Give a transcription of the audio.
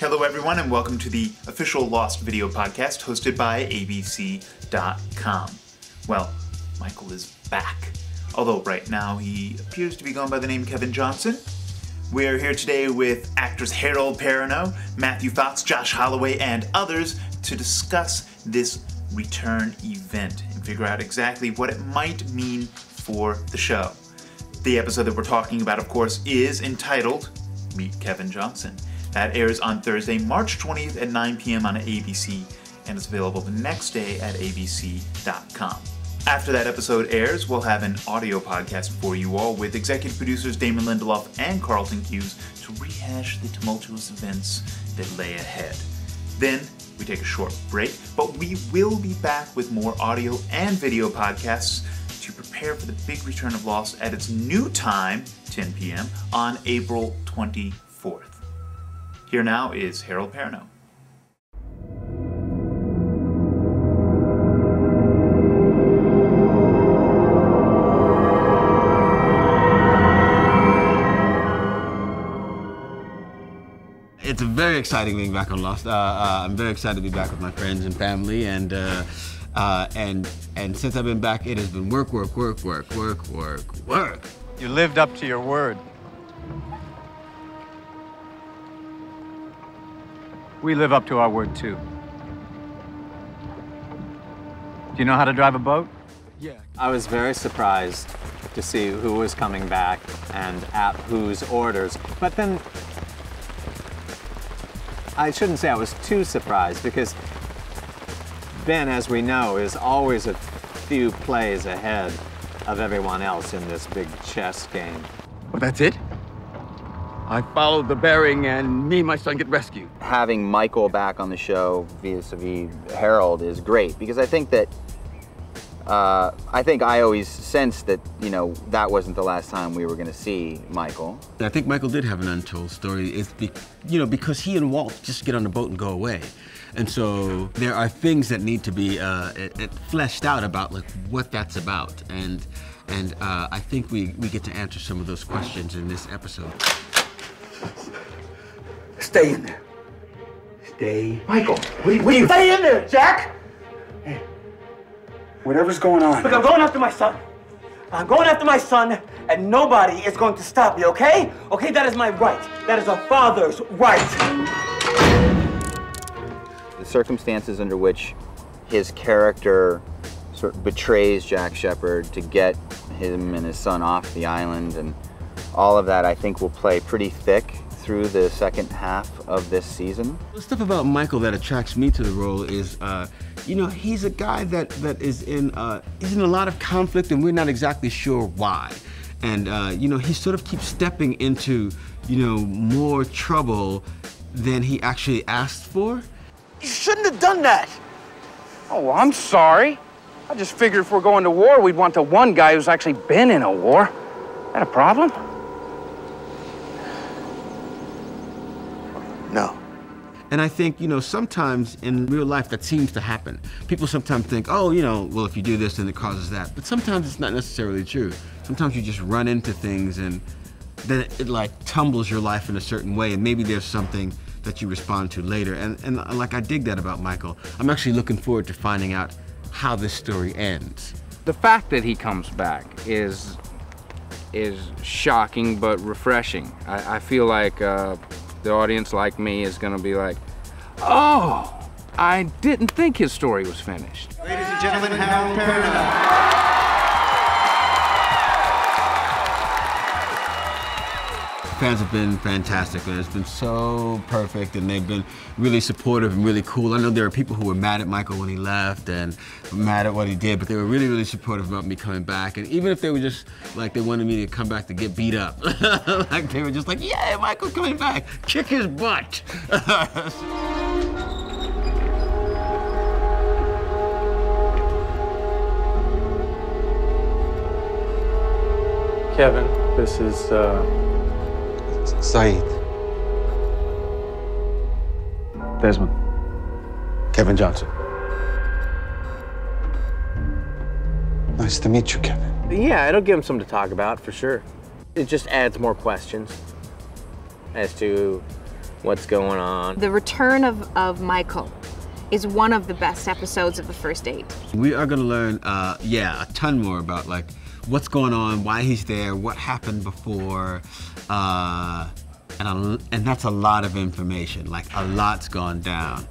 Hello everyone and welcome to the official Lost video podcast hosted by ABC.com. Well, Michael is back, although right now he appears to be going by the name Kevin Johnson. We're here today with actors Harold Perrineau, Matthew Fox, Josh Holloway, and others to discuss this return event and figure out exactly what it might mean for the show. The episode that we're talking about, of course, is entitled Meet Kevin Johnson. That airs on Thursday, March 20th at 9 p.m. on ABC, and is available the next day at abc.com. After that episode airs, we'll have an audio podcast for you all with executive producers Damon Lindelof and Carlton Hughes to rehash the tumultuous events that lay ahead. Then, we take a short break, but we will be back with more audio and video podcasts to prepare for the big return of Lost at its new time, 10 p.m., on April 24th. Here now is Harold Perrineau. It's very exciting being back on Lost. I'm very excited to be back with my friends and family, and since I've been back, it has been work. You lived up to your word. We live up to our word, too. Do you know how to drive a boat? Yeah. I was very surprised to see who was coming back and at whose orders. But then, I shouldn't say I was too surprised, because Ben, as we know, is always a few plays ahead of everyone else in this big chess game. Well, that's it? I followed the bearing and me and my son get rescued. Having Michael back on the show vis-a-vis Harold is great, because I think that I always sensed that, that wasn't the last time we were going to see Michael. I think Michael did have an untold story. It's because he and Walt just get on the boat and go away. And so there are things that need to be fleshed out about what that's about. And I think we get to answer some of those questions in this episode. Stay in there. Stay. Michael, what are you? Stay in there, Jack! Hey, whatever's going on. Look, I'm going after my son. I'm going after my son, and nobody is going to stop me, okay? Okay, that is my right. That is a father's right. The circumstances under which his character sort of betrays Jack Shephard to get him and his son off the island, and all of that, I think, will play pretty thick through the second half of this season. The stuff about Michael that attracts me to the role is, he's a guy that is in a lot of conflict, and we're not exactly sure why. And, he sort of keeps stepping into, more trouble than he actually asked for. You shouldn't have done that. Oh, I'm sorry. I just figured if we're going to war, we'd want the one guy who's actually been in a war. Is that a problem? No. And I think, sometimes in real life that seems to happen. People sometimes think, well, if you do this, then it causes that. But sometimes it's not necessarily true. Sometimes you just run into things and then it tumbles your life in a certain way, and maybe there's something that you respond to later. And I dig that about Michael. I'm actually looking forward to finding out how this story ends. The fact that he comes back is shocking but refreshing. I feel like the audience, like me, is gonna be like, oh, I didn't think his story was finished. Ladies and gentlemen, Harold Perrineau. Fans have been fantastic, and it's been so perfect, and they've been really supportive and really cool. I know there are people who were mad at Michael when he left and mad at what he did, but they were really, really supportive about me coming back. And even if they were just they wanted me to come back to get beat up, they were just like, yeah, Michael's coming back, kick his butt. Kevin, this is, Saeed. Desmond. Kevin Johnson. Nice to meet you, Kevin. Yeah, it'll give him something to talk about, for sure. It just adds more questions as to what's going on. The return of Michael is one of the best episodes of the first 8. We are gonna learn, a ton more about like what's going on, why he's there, what happened before, and that's a lot of information. Like a lot's gone down.